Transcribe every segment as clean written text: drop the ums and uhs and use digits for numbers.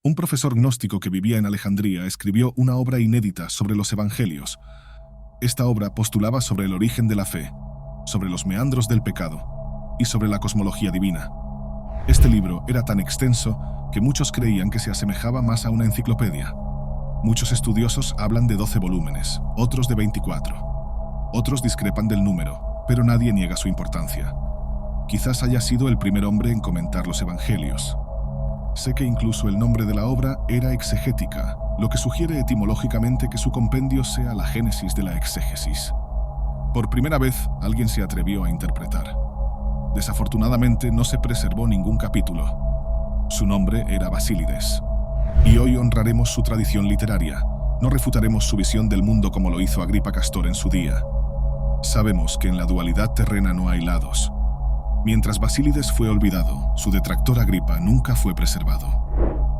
Un profesor gnóstico que vivía en Alejandría escribió una obra inédita sobre los evangelios. Esta obra postulaba sobre el origen de la fe, sobre los meandros del pecado y sobre la cosmología divina. Este libro era tan extenso que muchos creían que se asemejaba más a una enciclopedia. Muchos estudiosos hablan de 12 volúmenes, otros de 24. Otros discrepan del número, pero nadie niega su importancia. Quizás haya sido el primer hombre en comentar los evangelios. Sé que incluso el nombre de la obra era exegética, lo que sugiere etimológicamente que su compendio sea la génesis de la exégesis. Por primera vez, alguien se atrevió a interpretar. Desafortunadamente, no se preservó ningún capítulo. Su nombre era Basílides. Y hoy honraremos su tradición literaria. No refutaremos su visión del mundo como lo hizo Agripa Castor en su día. Sabemos que en la dualidad terrena no hay lados. Mientras Basílides fue olvidado, su detractor Agripa nunca fue preservado.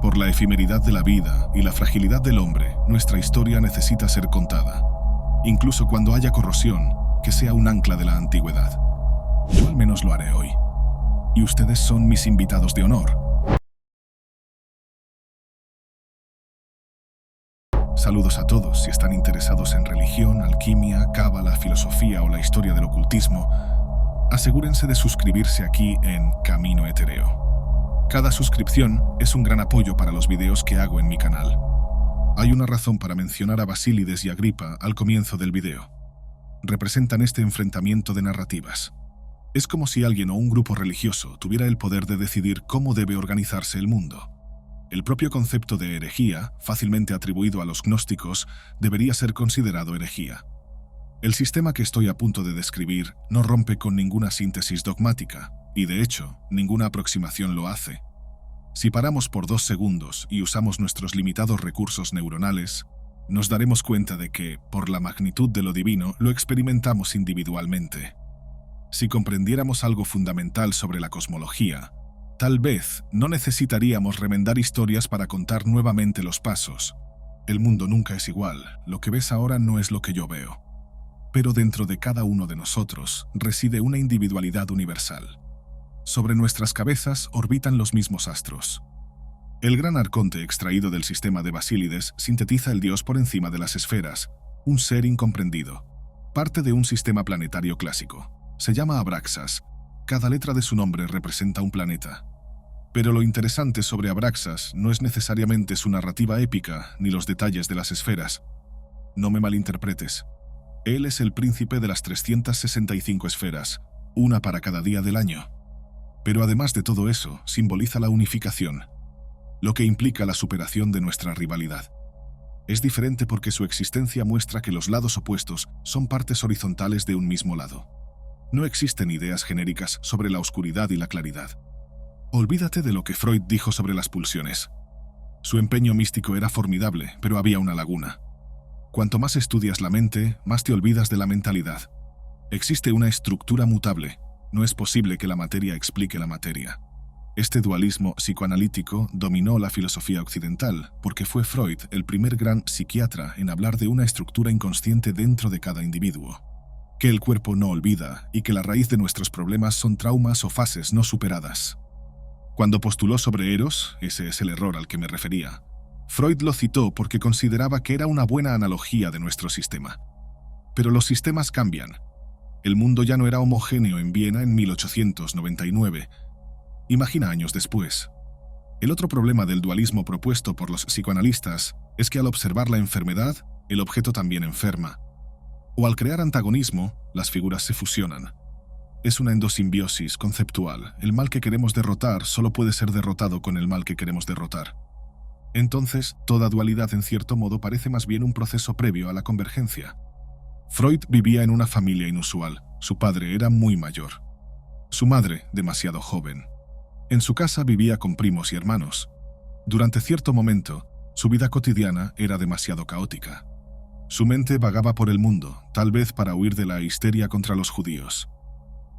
Por la efemeridad de la vida y la fragilidad del hombre, nuestra historia necesita ser contada. Incluso cuando haya corrosión, que sea un ancla de la antigüedad. Yo al menos lo haré hoy. Y ustedes son mis invitados de honor. Saludos a todos. Si están interesados en religión, alquimia, cábala, filosofía o la historia del ocultismo, asegúrense de suscribirse aquí en Camino Etéreo. Cada suscripción es un gran apoyo para los videos que hago en mi canal. Hay una razón para mencionar a Basílides y Agripa al comienzo del video. Representan este enfrentamiento de narrativas. Es como si alguien o un grupo religioso tuviera el poder de decidir cómo debe organizarse el mundo. El propio concepto de herejía, fácilmente atribuido a los gnósticos, debería ser considerado herejía. El sistema que estoy a punto de describir no rompe con ninguna síntesis dogmática, y de hecho, ninguna aproximación lo hace. Si paramos por 2 segundos y usamos nuestros limitados recursos neuronales, nos daremos cuenta de que, por la magnitud de lo divino, lo experimentamos individualmente. Si comprendiéramos algo fundamental sobre la cosmología, tal vez no necesitaríamos remendar historias para contar nuevamente los pasos. El mundo nunca es igual, lo que ves ahora no es lo que yo veo. Pero dentro de cada uno de nosotros reside una individualidad universal. Sobre nuestras cabezas orbitan los mismos astros. El gran arconte extraído del sistema de Basílides sintetiza el dios por encima de las esferas, un ser incomprendido, parte de un sistema planetario clásico. Se llama Abraxas. Cada letra de su nombre representa un planeta. Pero lo interesante sobre Abraxas no es necesariamente su narrativa épica ni los detalles de las esferas. No me malinterpretes. Él es el príncipe de las 365 esferas, una para cada día del año. Pero además de todo eso, simboliza la unificación, lo que implica la superación de nuestra rivalidad. Es diferente porque su existencia muestra que los lados opuestos son partes horizontales de un mismo lado. No existen ideas genéricas sobre la oscuridad y la claridad. Olvídate de lo que Freud dijo sobre las pulsiones. Su empeño místico era formidable, pero había una laguna. Cuanto más estudias la mente, más te olvidas de la mentalidad. Existe una estructura mutable. No es posible que la materia explique la materia. Este dualismo psicoanalítico dominó la filosofía occidental, porque fue Freud el primer gran psiquiatra en hablar de una estructura inconsciente dentro de cada individuo. Que el cuerpo no olvida y que la raíz de nuestros problemas son traumas o fases no superadas. Cuando postuló sobre Eros, ese es el error al que me refería, Freud lo citó porque consideraba que era una buena analogía de nuestro sistema. Pero los sistemas cambian. El mundo ya no era homogéneo en Viena en 1899. Imagina años después. El otro problema del dualismo propuesto por los psicoanalistas es que al observar la enfermedad, el objeto también enferma. O al crear antagonismo, las figuras se fusionan. Es una endosimbiosis conceptual. El mal que queremos derrotar solo puede ser derrotado con el mal que queremos derrotar. Entonces, toda dualidad en cierto modo parece más bien un proceso previo a la convergencia. Freud vivía en una familia inusual. Su padre era muy mayor. Su madre, demasiado joven. En su casa vivía con primos y hermanos. Durante cierto momento, su vida cotidiana era demasiado caótica. Su mente vagaba por el mundo, tal vez para huir de la histeria contra los judíos.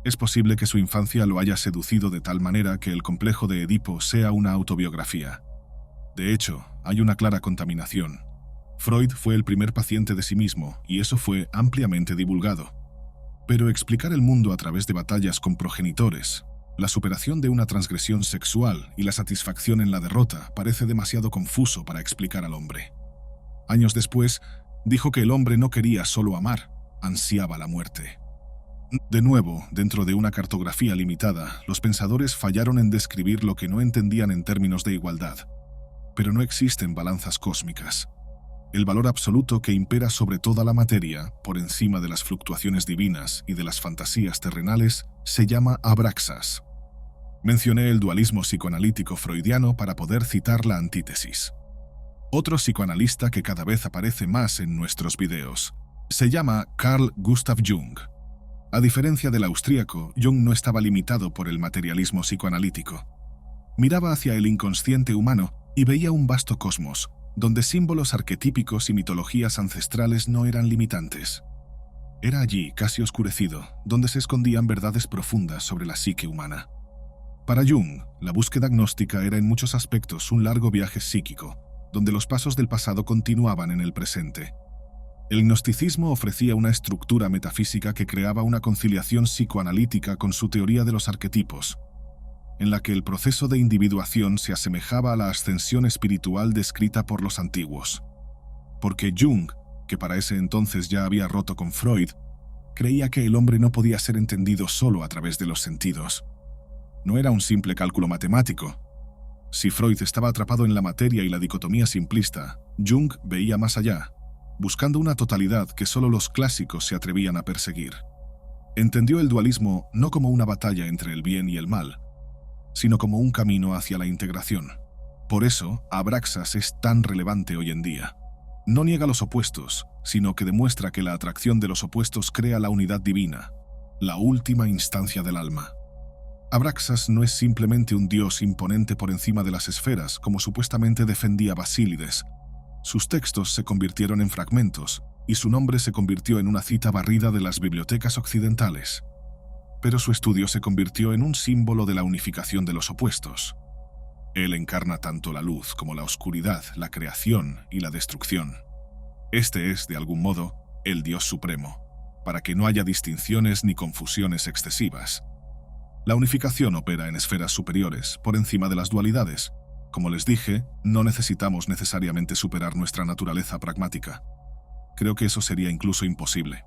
Es posible que su infancia lo haya seducido de tal manera que el complejo de Edipo sea una autobiografía. De hecho, hay una clara contaminación. Freud fue el primer paciente de sí mismo, y eso fue ampliamente divulgado. Pero explicar el mundo a través de batallas con progenitores, La superación de una transgresión sexual y la satisfacción en la derrota parece demasiado confuso para explicar al hombre. Años después, dijo que el hombre no quería solo amar, ansiaba la muerte. De nuevo, dentro de una cartografía limitada, los pensadores fallaron en describir lo que no entendían en términos de igualdad. Pero no existen balanzas cósmicas. El valor absoluto que impera sobre toda la materia, por encima de las fluctuaciones divinas y de las fantasías terrenales, se llama abraxas. Mencioné el dualismo psicoanalítico freudiano para poder citar la antítesis. Otro psicoanalista que cada vez aparece más en nuestros videos se llama Carl Gustav Jung. A diferencia del austríaco, Jung no estaba limitado por el materialismo psicoanalítico. Miraba hacia el inconsciente humano y veía un vasto cosmos, donde símbolos arquetípicos y mitologías ancestrales no eran limitantes. Era allí, casi oscurecido, donde se escondían verdades profundas sobre la psique humana. Para Jung, la búsqueda gnóstica era en muchos aspectos un largo viaje psíquico, donde los pasos del pasado continuaban en el presente. El gnosticismo ofrecía una estructura metafísica que creaba una conciliación psicoanalítica con su teoría de los arquetipos, en la que el proceso de individuación se asemejaba a la ascensión espiritual descrita por los antiguos. Porque Jung, que para ese entonces ya había roto con Freud, creía que el hombre no podía ser entendido solo a través de los sentidos. No era un simple cálculo matemático. Si Freud estaba atrapado en la materia y la dicotomía simplista, Jung veía más allá, buscando una totalidad que solo los clásicos se atrevían a perseguir. Entendió el dualismo no como una batalla entre el bien y el mal, sino como un camino hacia la integración. Por eso, Abraxas es tan relevante hoy en día. No niega los opuestos, sino que demuestra que la atracción de los opuestos crea la unidad divina, la última instancia del alma. Abraxas no es simplemente un dios imponente por encima de las esferas, como supuestamente defendía Basílides. Sus textos se convirtieron en fragmentos, y su nombre se convirtió en una cita barrida de las bibliotecas occidentales. Pero su estudio se convirtió en un símbolo de la unificación de los opuestos. Él encarna tanto la luz como la oscuridad, la creación y la destrucción. Este es, de algún modo, el Dios Supremo, para que no haya distinciones ni confusiones excesivas. La unificación opera en esferas superiores, por encima de las dualidades. Como les dije, no necesitamos necesariamente superar nuestra naturaleza pragmática. Creo que eso sería incluso imposible.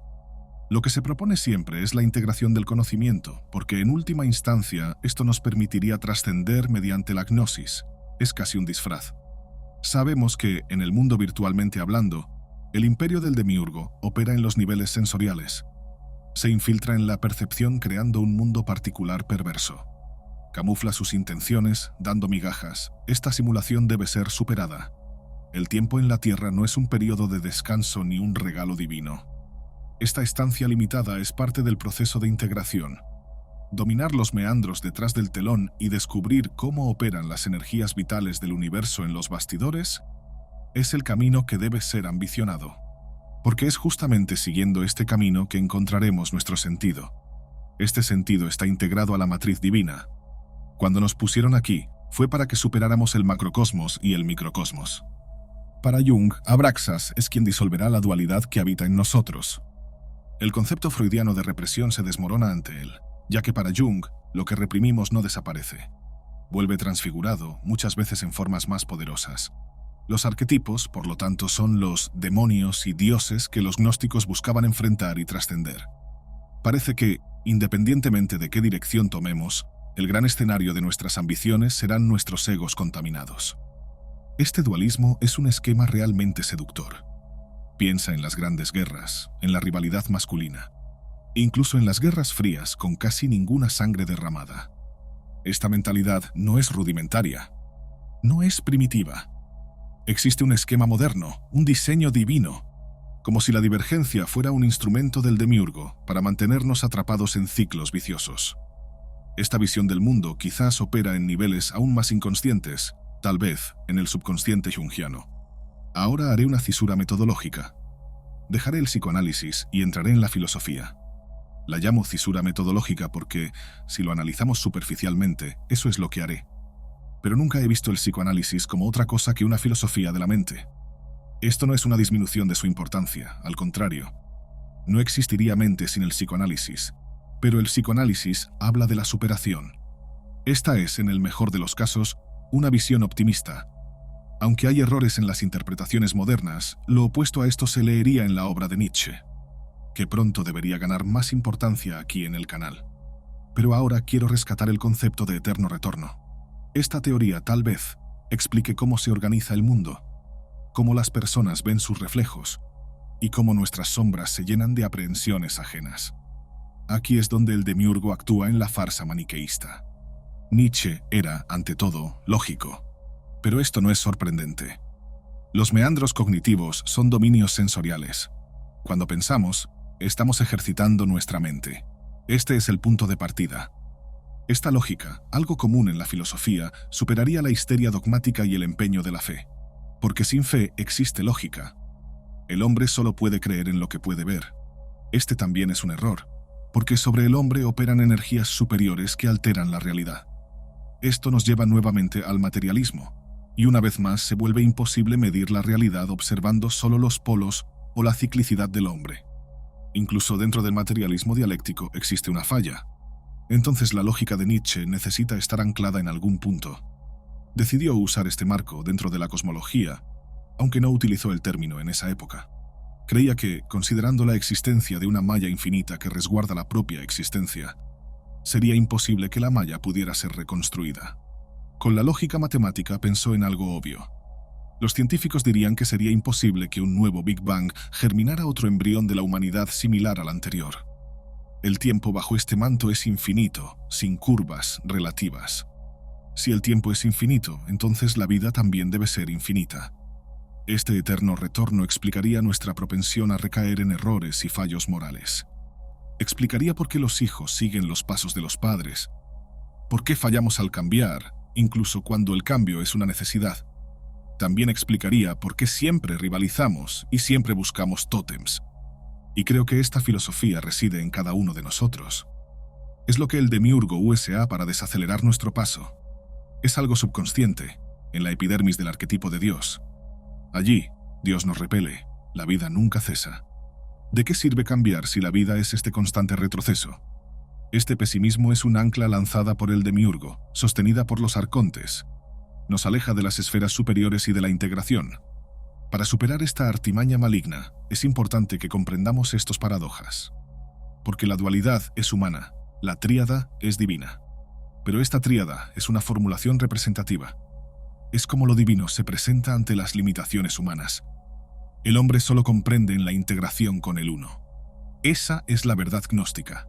Lo que se propone siempre es la integración del conocimiento, porque en última instancia esto nos permitiría trascender mediante la gnosis. Es casi un disfraz. Sabemos que, en el mundo virtualmente hablando, el imperio del demiurgo opera en los niveles sensoriales. Se infiltra en la percepción creando un mundo particular perverso. Camufla sus intenciones, dando migajas. Esta simulación debe ser superada. El tiempo en la Tierra no es un periodo de descanso ni un regalo divino. Esta estancia limitada es parte del proceso de integración. Dominar los meandros detrás del telón y descubrir cómo operan las energías vitales del universo en los bastidores es el camino que debe ser ambicionado. Porque es justamente siguiendo este camino que encontraremos nuestro sentido. Este sentido está integrado a la matriz divina. Cuando nos pusieron aquí, fue para que superáramos el macrocosmos y el microcosmos. Para Jung, Abraxas es quien disolverá la dualidad que habita en nosotros. El concepto freudiano de represión se desmorona ante él, ya que para Jung, lo que reprimimos no desaparece. Vuelve transfigurado, muchas veces en formas más poderosas. Los arquetipos, por lo tanto, son los demonios y dioses que los gnósticos buscaban enfrentar y trascender. Parece que, independientemente de qué dirección tomemos, el gran escenario de nuestras ambiciones serán nuestros egos contaminados. Este dualismo es un esquema realmente seductor. Piensa en las grandes guerras, en la rivalidad masculina, incluso en las guerras frías con casi ninguna sangre derramada. Esta mentalidad no es rudimentaria, no es primitiva. Existe un esquema moderno, un diseño divino, como si la divergencia fuera un instrumento del demiurgo para mantenernos atrapados en ciclos viciosos. Esta visión del mundo quizás opera en niveles aún más inconscientes, tal vez en el subconsciente jungiano. Ahora haré una cisura metodológica. Dejaré el psicoanálisis y entraré en la filosofía. La llamo cisura metodológica porque, si lo analizamos superficialmente, eso es lo que haré. Pero nunca he visto el psicoanálisis como otra cosa que una filosofía de la mente. Esto no es una disminución de su importancia, al contrario. No existiría mente sin el psicoanálisis, pero el psicoanálisis habla de la superación. Esta es, en el mejor de los casos, una visión optimista. Aunque hay errores en las interpretaciones modernas, lo opuesto a esto se leería en la obra de Nietzsche, que pronto debería ganar más importancia aquí en el canal. Pero ahora quiero rescatar el concepto de eterno retorno. Esta teoría tal vez explique cómo se organiza el mundo, cómo las personas ven sus reflejos y cómo nuestras sombras se llenan de aprehensiones ajenas. Aquí es donde el demiurgo actúa en la farsa maniqueísta. Nietzsche era, ante todo, lógico. Pero esto no es sorprendente. Los meandros cognitivos son dominios sensoriales. Cuando pensamos, estamos ejercitando nuestra mente. Este es el punto de partida. Esta lógica, algo común en la filosofía, superaría la histeria dogmática y el empeño de la fe. Porque sin fe existe lógica. El hombre solo puede creer en lo que puede ver. Este también es un error, porque sobre el hombre operan energías superiores que alteran la realidad. Esto nos lleva nuevamente al materialismo, y una vez más se vuelve imposible medir la realidad observando solo los polos o la ciclicidad del hombre. Incluso dentro del materialismo dialéctico existe una falla. Entonces la lógica de Nietzsche necesita estar anclada en algún punto. Decidió usar este marco dentro de la cosmología, aunque no utilizó el término en esa época. Creía que, considerando la existencia de una malla infinita que resguarda la propia existencia, sería imposible que la malla pudiera ser reconstruida. Con la lógica matemática pensó en algo obvio. Los científicos dirían que sería imposible que un nuevo Big Bang germinara otro embrión de la humanidad similar al anterior. El tiempo bajo este manto es infinito, sin curvas relativas. Si el tiempo es infinito, entonces la vida también debe ser infinita. Este eterno retorno explicaría nuestra propensión a recaer en errores y fallos morales. Explicaría por qué los hijos siguen los pasos de los padres, por qué fallamos al cambiar, incluso cuando el cambio es una necesidad. También explicaría por qué siempre rivalizamos y siempre buscamos tótems. Y creo que esta filosofía reside en cada uno de nosotros. Es lo que el demiurgo usa para desacelerar nuestro paso. Es algo subconsciente, en la epidermis del arquetipo de Dios. Allí, Dios nos repele, la vida nunca cesa. ¿De qué sirve cambiar si la vida es este constante retroceso? Este pesimismo es un ancla lanzada por el demiurgo, sostenida por los arcontes. Nos aleja de las esferas superiores y de la integración. Para superar esta artimaña maligna, es importante que comprendamos estos paradojas. Porque la dualidad es humana, la tríada es divina. Pero esta tríada es una formulación representativa. Es como lo divino se presenta ante las limitaciones humanas. El hombre solo comprende en la integración con el uno. Esa es la verdad gnóstica.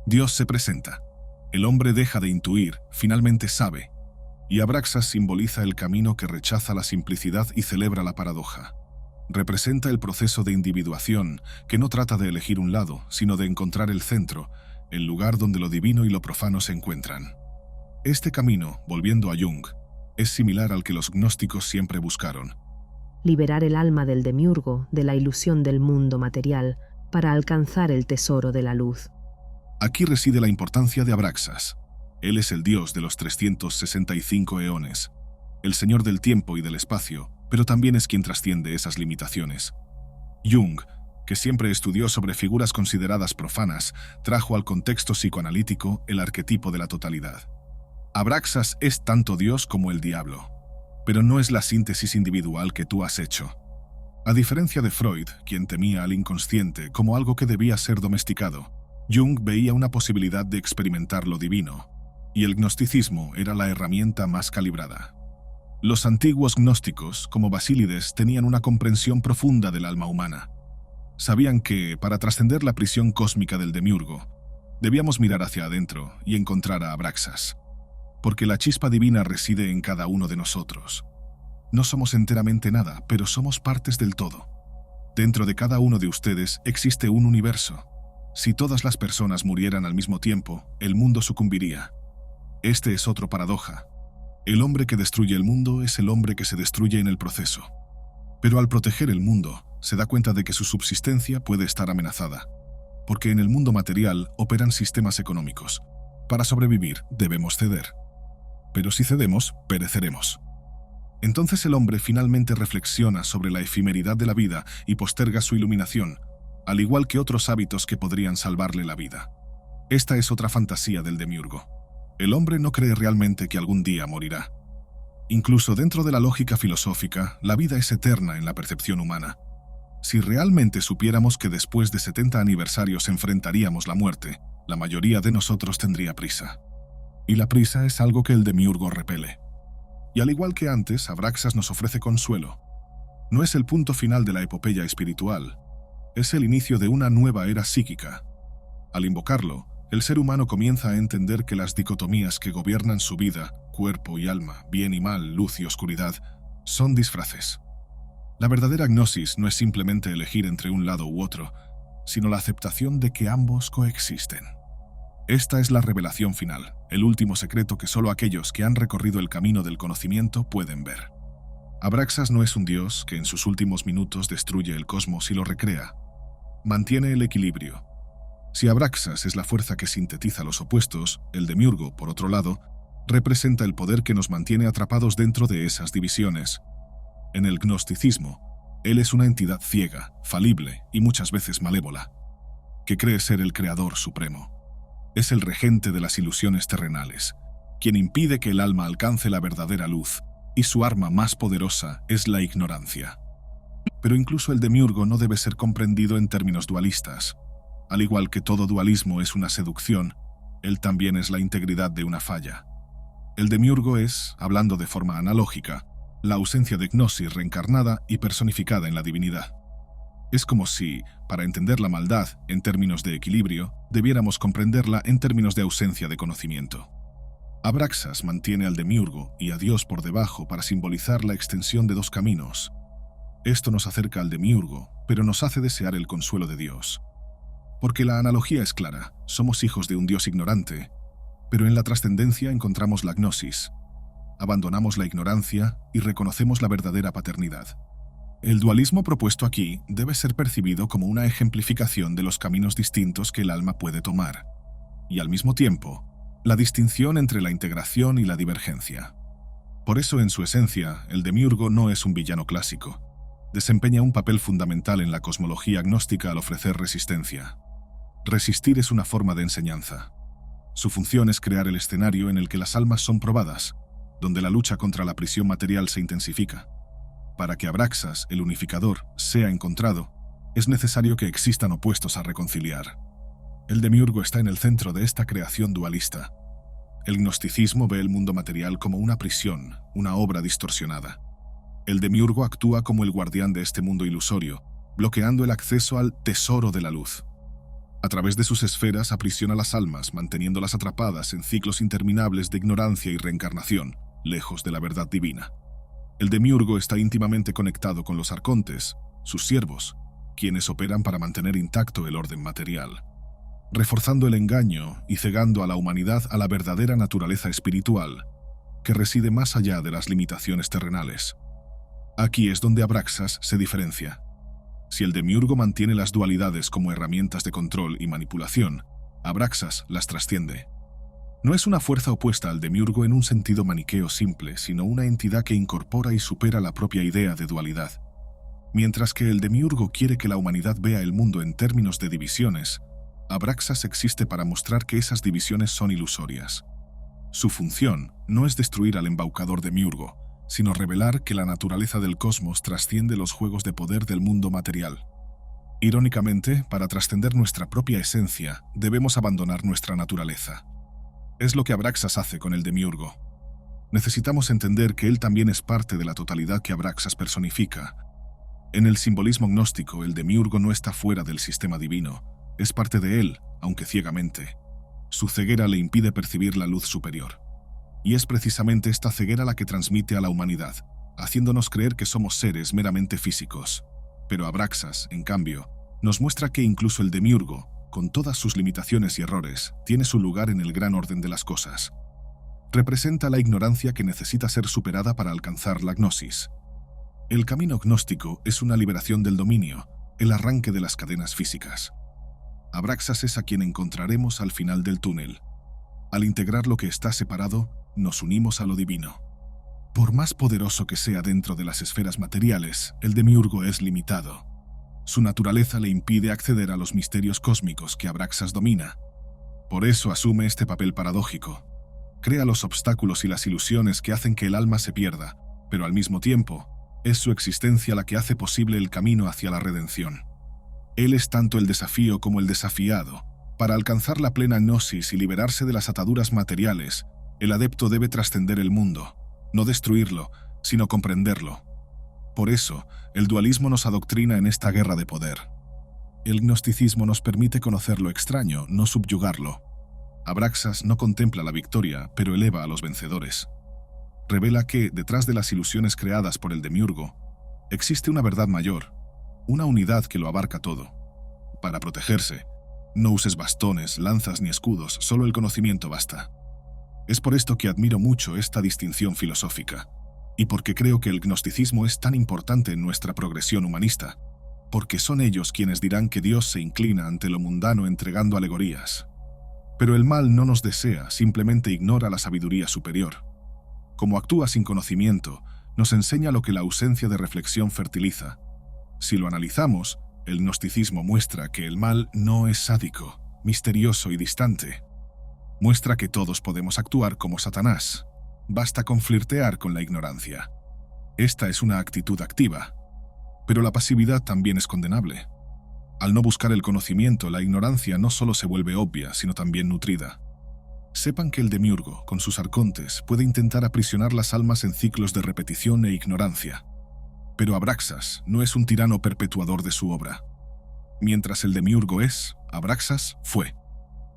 Dios se presenta. El hombre deja de intuir, finalmente sabe. Y Abraxas simboliza el camino que rechaza la simplicidad y celebra la paradoja. Representa el proceso de individuación, que no trata de elegir un lado, sino de encontrar el centro, el lugar donde lo divino y lo profano se encuentran. Este camino, volviendo a Jung, es similar al que los gnósticos siempre buscaron. Liberar el alma del demiurgo de la ilusión del mundo material para alcanzar el tesoro de la luz. Aquí reside la importancia de Abraxas. Él es el dios de los 365 eones, el señor del tiempo y del espacio, pero también es quien trasciende esas limitaciones. Jung, que siempre estudió sobre figuras consideradas profanas, trajo al contexto psicoanalítico el arquetipo de la totalidad. Abraxas es tanto Dios como el diablo, pero no es la síntesis individual que tú has hecho. A diferencia de Freud, quien temía al inconsciente como algo que debía ser domesticado, Jung veía una posibilidad de experimentar lo divino, y el gnosticismo era la herramienta más calibrada. Los antiguos gnósticos, como Basílides, tenían una comprensión profunda del alma humana. Sabían que, para trascender la prisión cósmica del demiurgo, debíamos mirar hacia adentro y encontrar a Abraxas. Porque la chispa divina reside en cada uno de nosotros. No somos enteramente nada, pero somos partes del todo. Dentro de cada uno de ustedes existe un universo. Si todas las personas murieran al mismo tiempo, el mundo sucumbiría. Este es otro paradoja. El hombre que destruye el mundo es el hombre que se destruye en el proceso. Pero al proteger el mundo, se da cuenta de que su subsistencia puede estar amenazada. Porque en el mundo material operan sistemas económicos. Para sobrevivir, debemos ceder. Pero si cedemos, pereceremos. Entonces el hombre finalmente reflexiona sobre la efemeridad de la vida y posterga su iluminación, al igual que otros hábitos que podrían salvarle la vida. Esta es otra fantasía del demiurgo. El hombre no cree realmente que algún día morirá. Incluso dentro de la lógica filosófica, la vida es eterna en la percepción humana. Si realmente supiéramos que después de 70 aniversarios enfrentaríamos la muerte, la mayoría de nosotros tendría prisa. Y la prisa es algo que el demiurgo repele. Y al igual que antes, Abraxas nos ofrece consuelo. No es el punto final de la epopeya espiritual, es el inicio de una nueva era psíquica. Al invocarlo, el ser humano comienza a entender que las dicotomías que gobiernan su vida, cuerpo y alma, bien y mal, luz y oscuridad, son disfraces. La verdadera gnosis no es simplemente elegir entre un lado u otro, sino la aceptación de que ambos coexisten. Esta es la revelación final, el último secreto que solo aquellos que han recorrido el camino del conocimiento pueden ver. Abraxas no es un dios que en sus últimos minutos destruye el cosmos y lo recrea. Mantiene el equilibrio. Si Abraxas es la fuerza que sintetiza los opuestos, el demiurgo, por otro lado, representa el poder que nos mantiene atrapados dentro de esas divisiones. En el gnosticismo, él es una entidad ciega, falible y muchas veces malévola, que cree ser el creador supremo. Es el regente de las ilusiones terrenales, quien impide que el alma alcance la verdadera luz, y su arma más poderosa es la ignorancia. Pero incluso el demiurgo no debe ser comprendido en términos dualistas. Al igual que todo dualismo es una seducción, él también es la integridad de una falla. El demiurgo es, hablando de forma analógica, la ausencia de gnosis reencarnada y personificada en la divinidad. Es como si, para entender la maldad en términos de equilibrio, debiéramos comprenderla en términos de ausencia de conocimiento. Abraxas mantiene al demiurgo y a Dios por debajo para simbolizar la extensión de dos caminos. Esto nos acerca al demiurgo, pero nos hace desear el consuelo de Dios. Porque la analogía es clara, somos hijos de un Dios ignorante, pero en la trascendencia encontramos la gnosis. Abandonamos la ignorancia y reconocemos la verdadera paternidad. El dualismo propuesto aquí debe ser percibido como una ejemplificación de los caminos distintos que el alma puede tomar, y al mismo tiempo, la distinción entre la integración y la divergencia. Por eso, en su esencia, el demiurgo no es un villano clásico. Desempeña un papel fundamental en la cosmología gnóstica al ofrecer resistencia. Resistir es una forma de enseñanza. Su función es crear el escenario en el que las almas son probadas, donde la lucha contra la prisión material se intensifica. Para que Abraxas, el unificador, sea encontrado, es necesario que existan opuestos a reconciliar. El demiurgo está en el centro de esta creación dualista. El gnosticismo ve el mundo material como una prisión, una obra distorsionada. El demiurgo actúa como el guardián de este mundo ilusorio, bloqueando el acceso al tesoro de la luz. A través de sus esferas aprisiona las almas, manteniéndolas atrapadas en ciclos interminables de ignorancia y reencarnación, lejos de la verdad divina. El demiurgo está íntimamente conectado con los arcontes, sus siervos, quienes operan para mantener intacto el orden material, reforzando el engaño y cegando a la humanidad a la verdadera naturaleza espiritual, que reside más allá de las limitaciones terrenales. Aquí es donde Abraxas se diferencia. Si el demiurgo mantiene las dualidades como herramientas de control y manipulación, Abraxas las trasciende. No es una fuerza opuesta al demiurgo en un sentido maniqueo simple, sino una entidad que incorpora y supera la propia idea de dualidad. Mientras que el demiurgo quiere que la humanidad vea el mundo en términos de divisiones, Abraxas existe para mostrar que esas divisiones son ilusorias. Su función no es destruir al embaucador demiurgo, sino revelar que la naturaleza del cosmos trasciende los juegos de poder del mundo material. Irónicamente, para trascender nuestra propia esencia, debemos abandonar nuestra naturaleza. Es lo que Abraxas hace con el demiurgo. Necesitamos entender que él también es parte de la totalidad que Abraxas personifica. En el simbolismo gnóstico, el demiurgo no está fuera del sistema divino, es parte de él, aunque ciegamente. Su ceguera le impide percibir la luz superior. Y es precisamente esta ceguera la que transmite a la humanidad, haciéndonos creer que somos seres meramente físicos. Pero Abraxas, en cambio, nos muestra que incluso el demiurgo, con todas sus limitaciones y errores, tiene su lugar en el gran orden de las cosas. Representa la ignorancia que necesita ser superada para alcanzar la gnosis. El camino gnóstico es una liberación del dominio, el arranque de las cadenas físicas. Abraxas es a quien encontraremos al final del túnel. Al integrar lo que está separado, nos unimos a lo divino. Por más poderoso que sea dentro de las esferas materiales, el demiurgo es limitado. Su naturaleza le impide acceder a los misterios cósmicos que Abraxas domina. Por eso asume este papel paradójico. Crea los obstáculos y las ilusiones que hacen que el alma se pierda, pero al mismo tiempo, es su existencia la que hace posible el camino hacia la redención. Él es tanto el desafío como el desafiado. Para alcanzar la plena gnosis y liberarse de las ataduras materiales, el adepto debe trascender el mundo, no destruirlo, sino comprenderlo. Por eso, el dualismo nos adoctrina en esta guerra de poder. El gnosticismo nos permite conocer lo extraño, no subyugarlo. Abraxas no contempla la victoria, pero eleva a los vencedores. Revela que, detrás de las ilusiones creadas por el demiurgo, existe una verdad mayor, una unidad que lo abarca todo. Para protegerse, no uses bastones, lanzas ni escudos, solo el conocimiento basta. Es por esto que admiro mucho esta distinción filosófica, y porque creo que el gnosticismo es tan importante en nuestra progresión humanista, porque son ellos quienes dirán que Dios se inclina ante lo mundano entregando alegorías. Pero el mal no nos desea, simplemente ignora la sabiduría superior. Como actúa sin conocimiento, nos enseña lo que la ausencia de reflexión fertiliza. Si lo analizamos, el gnosticismo muestra que el mal no es sádico, misterioso y distante. Muestra que todos podemos actuar como Satanás. Basta con flirtear con la ignorancia. Esta es una actitud activa. Pero la pasividad también es condenable. Al no buscar el conocimiento, la ignorancia no solo se vuelve obvia, sino también nutrida. Sepan que el demiurgo, con sus arcontes, puede intentar aprisionar las almas en ciclos de repetición e ignorancia. Pero Abraxas no es un tirano perpetuador de su obra. Mientras el demiurgo es, Abraxas fue.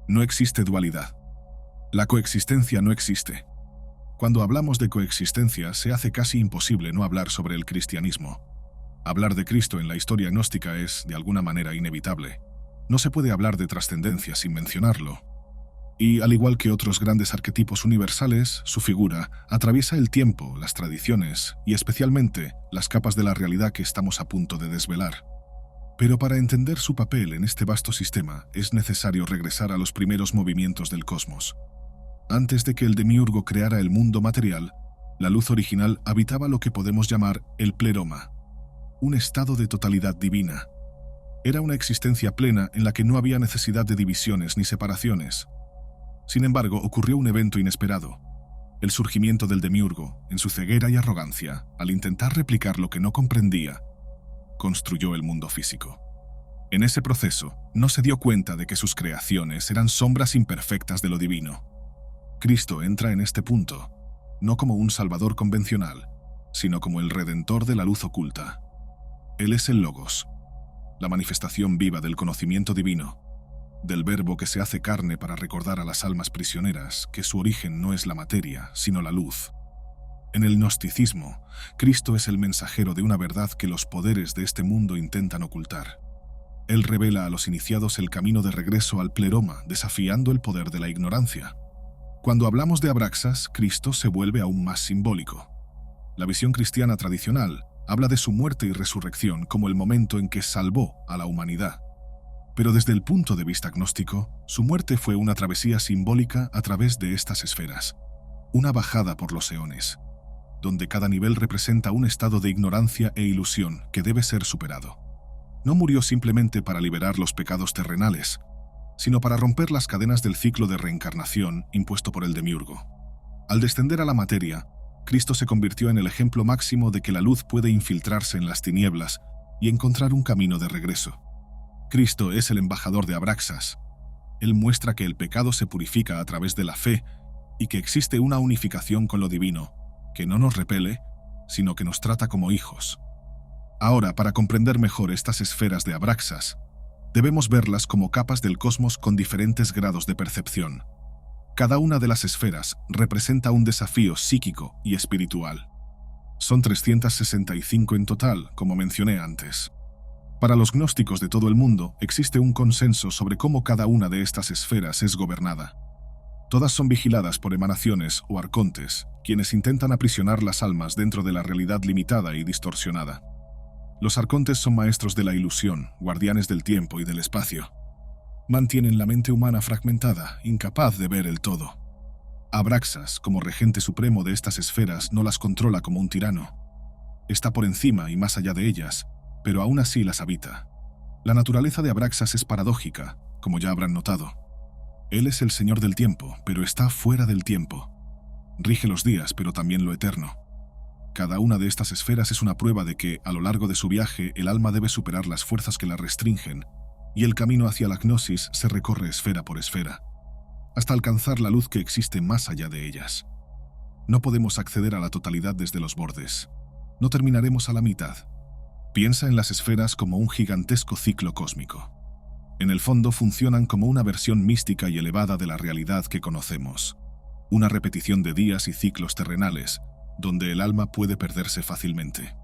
No existe dualidad. La coexistencia no existe. Cuando hablamos de coexistencia, se hace casi imposible no hablar sobre el cristianismo. Hablar de Cristo en la historia gnóstica es, de alguna manera, inevitable. No se puede hablar de trascendencia sin mencionarlo. Y, al igual que otros grandes arquetipos universales, su figura atraviesa el tiempo, las tradiciones y, especialmente, las capas de la realidad que estamos a punto de desvelar. Pero para entender su papel en este vasto sistema, es necesario regresar a los primeros movimientos del cosmos. Antes de que el demiurgo creara el mundo material, la luz original habitaba lo que podemos llamar el pleroma, un estado de totalidad divina. Era una existencia plena en la que no había necesidad de divisiones ni separaciones. Sin embargo, ocurrió un evento inesperado. El surgimiento del demiurgo, en su ceguera y arrogancia, al intentar replicar lo que no comprendía, construyó el mundo físico. En ese proceso, no se dio cuenta de que sus creaciones eran sombras imperfectas de lo divino. Cristo entra en este punto, no como un salvador convencional, sino como el redentor de la luz oculta. Él es el Logos, la manifestación viva del conocimiento divino, del verbo que se hace carne para recordar a las almas prisioneras que su origen no es la materia, sino la luz. En el gnosticismo, Cristo es el mensajero de una verdad que los poderes de este mundo intentan ocultar. Él revela a los iniciados el camino de regreso al pleroma, desafiando el poder de la ignorancia. Cuando hablamos de Abraxas, Cristo se vuelve aún más simbólico. La visión cristiana tradicional habla de su muerte y resurrección como el momento en que salvó a la humanidad. Pero desde el punto de vista gnóstico, su muerte fue una travesía simbólica a través de estas esferas, una bajada por los eones, donde cada nivel representa un estado de ignorancia e ilusión que debe ser superado. No murió simplemente para liberar los pecados terrenales, sino para romper las cadenas del ciclo de reencarnación impuesto por el demiurgo. Al descender a la materia, Cristo se convirtió en el ejemplo máximo de que la luz puede infiltrarse en las tinieblas y encontrar un camino de regreso. Cristo es el embajador de Abraxas. Él muestra que el pecado se purifica a través de la fe y que existe una unificación con lo divino, que no nos repele, sino que nos trata como hijos. Ahora, para comprender mejor estas esferas de Abraxas, debemos verlas como capas del cosmos con diferentes grados de percepción. Cada una de las esferas representa un desafío psíquico y espiritual. Son 365 en total, como mencioné antes. Para los gnósticos de todo el mundo, existe un consenso sobre cómo cada una de estas esferas es gobernada. Todas son vigiladas por emanaciones o arcontes, quienes intentan aprisionar las almas dentro de la realidad limitada y distorsionada. Los arcontes son maestros de la ilusión, guardianes del tiempo y del espacio. Mantienen la mente humana fragmentada, incapaz de ver el todo. Abraxas, como regente supremo de estas esferas, no las controla como un tirano. Está por encima y más allá de ellas, pero aún así las habita. La naturaleza de Abraxas es paradójica, como ya habrán notado. Él es el Señor del tiempo, pero está fuera del tiempo. Rige los días, pero también lo eterno. Cada una de estas esferas es una prueba de que, a lo largo de su viaje, el alma debe superar las fuerzas que la restringen, y el camino hacia la gnosis se recorre esfera por esfera, hasta alcanzar la luz que existe más allá de ellas. No podemos acceder a la totalidad desde los bordes. No terminaremos a la mitad. Piensa en las esferas como un gigantesco ciclo cósmico. En el fondo funcionan como una versión mística y elevada de la realidad que conocemos. Una repetición de días y ciclos terrenales, donde el alma puede perderse fácilmente.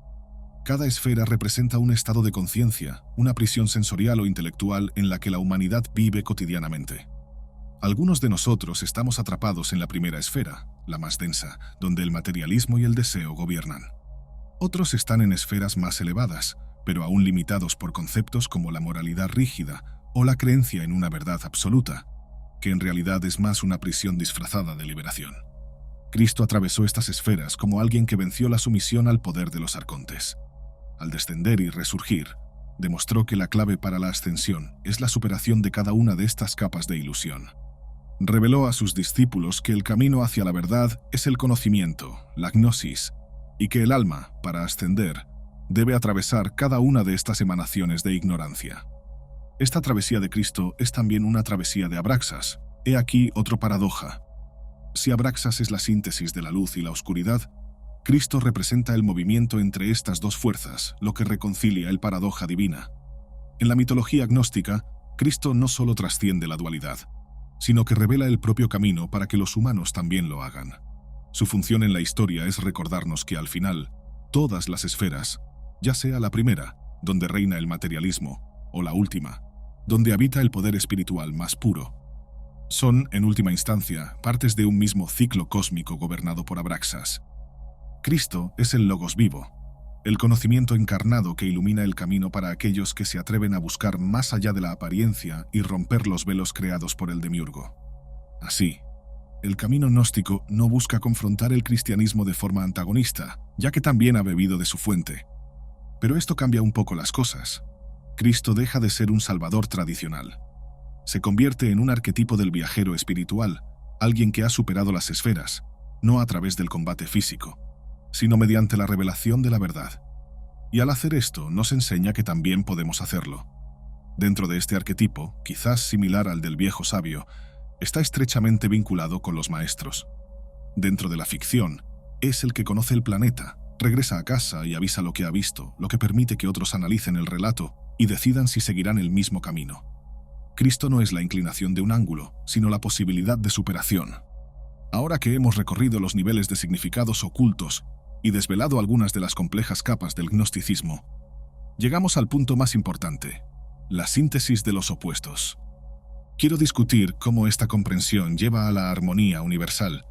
Cada esfera representa un estado de conciencia, una prisión sensorial o intelectual en la que la humanidad vive cotidianamente. Algunos de nosotros estamos atrapados en la primera esfera, la más densa, donde el materialismo y el deseo gobiernan. Otros están en esferas más elevadas, pero aún limitados por conceptos como la moralidad rígida o la creencia en una verdad absoluta, que en realidad es más una prisión disfrazada de liberación. Cristo atravesó estas esferas como alguien que venció la sumisión al poder de los arcontes. Al descender y resurgir, demostró que la clave para la ascensión es la superación de cada una de estas capas de ilusión. Reveló a sus discípulos que el camino hacia la verdad es el conocimiento, la gnosis, y que el alma, para ascender, debe atravesar cada una de estas emanaciones de ignorancia. Esta travesía de Cristo es también una travesía de Abraxas. He aquí otra paradoja. Si Abraxas es la síntesis de la luz y la oscuridad, Cristo representa el movimiento entre estas dos fuerzas, lo que reconcilia el paradoja divina. En la mitología gnóstica, Cristo no solo trasciende la dualidad, sino que revela el propio camino para que los humanos también lo hagan. Su función en la historia es recordarnos que al final, todas las esferas, ya sea la primera, donde reina el materialismo, o la última, donde habita el poder espiritual más puro, son, en última instancia, partes de un mismo ciclo cósmico gobernado por Abraxas. Cristo es el Logos vivo, el conocimiento encarnado que ilumina el camino para aquellos que se atreven a buscar más allá de la apariencia y romper los velos creados por el demiurgo. Así, el camino gnóstico no busca confrontar el cristianismo de forma antagonista, ya que también ha bebido de su fuente. Pero esto cambia un poco las cosas. Cristo deja de ser un salvador tradicional. Se convierte en un arquetipo del viajero espiritual, alguien que ha superado las esferas, no a través del combate físico, sino mediante la revelación de la verdad. Y al hacer esto, nos enseña que también podemos hacerlo. Dentro de este arquetipo, quizás similar al del viejo sabio, está estrechamente vinculado con los maestros. Dentro de la ficción, es el que conoce el planeta, regresa a casa y avisa lo que ha visto, lo que permite que otros analicen el relato y decidan si seguirán el mismo camino. Cristo no es la inclinación de un ángulo, sino la posibilidad de superación. Ahora que hemos recorrido los niveles de significados ocultos y desvelado algunas de las complejas capas del gnosticismo, llegamos al punto más importante, la síntesis de los opuestos. Quiero discutir cómo esta comprensión lleva a la armonía universal.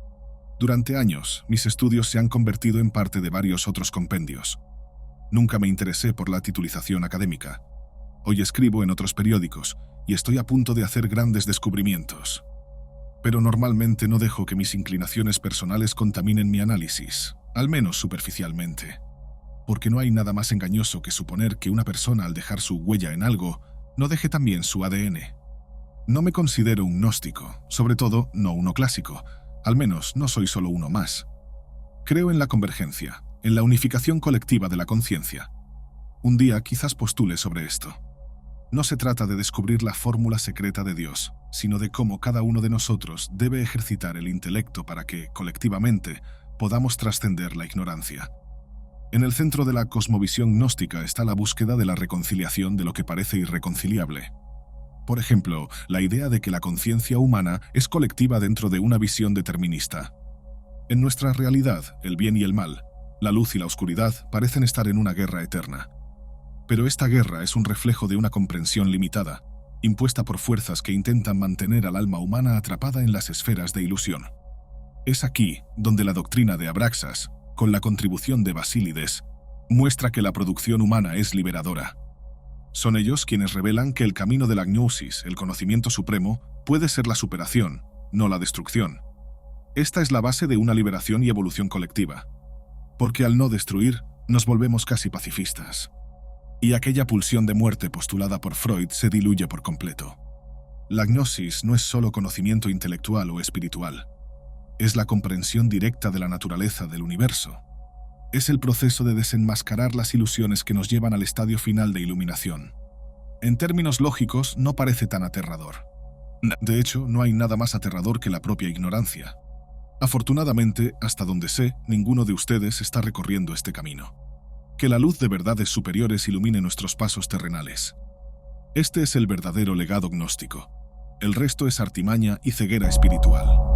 Durante años, mis estudios se han convertido en parte de varios otros compendios. Nunca me interesé por la titulización académica. Hoy escribo en otros periódicos y estoy a punto de hacer grandes descubrimientos. Pero normalmente no dejo que mis inclinaciones personales contaminen mi análisis, al menos superficialmente. Porque no hay nada más engañoso que suponer que una persona al dejar su huella en algo, no deje también su ADN. No me considero un gnóstico, sobre todo no uno clásico, al menos no soy solo uno más. Creo en la convergencia, en la unificación colectiva de la conciencia. Un día quizás postule sobre esto. No se trata de descubrir la fórmula secreta de Dios, sino de cómo cada uno de nosotros debe ejercitar el intelecto para que, colectivamente, podamos trascender la ignorancia. En el centro de la cosmovisión gnóstica está la búsqueda de la reconciliación de lo que parece irreconciliable. Por ejemplo, la idea de que la conciencia humana es colectiva dentro de una visión determinista. En nuestra realidad, el bien y el mal, la luz y la oscuridad parecen estar en una guerra eterna. Pero esta guerra es un reflejo de una comprensión limitada, impuesta por fuerzas que intentan mantener al alma humana atrapada en las esferas de ilusión. Es aquí donde la doctrina de Abraxas, con la contribución de Basílides, muestra que la producción humana es liberadora. Son ellos quienes revelan que el camino de la gnosis, el conocimiento supremo, puede ser la superación, no la destrucción. Esta es la base de una liberación y evolución colectiva. Porque al no destruir, nos volvemos casi pacifistas. Y aquella pulsión de muerte postulada por Freud se diluye por completo. La gnosis no es solo conocimiento intelectual o espiritual. Es la comprensión directa de la naturaleza del universo. Es el proceso de desenmascarar las ilusiones que nos llevan al estadio final de iluminación. En términos lógicos, no parece tan aterrador. De hecho, no hay nada más aterrador que la propia ignorancia. Afortunadamente, hasta donde sé, ninguno de ustedes está recorriendo este camino. Que la luz de verdades superiores ilumine nuestros pasos terrenales. Este es el verdadero legado gnóstico. El resto es artimaña y ceguera espiritual.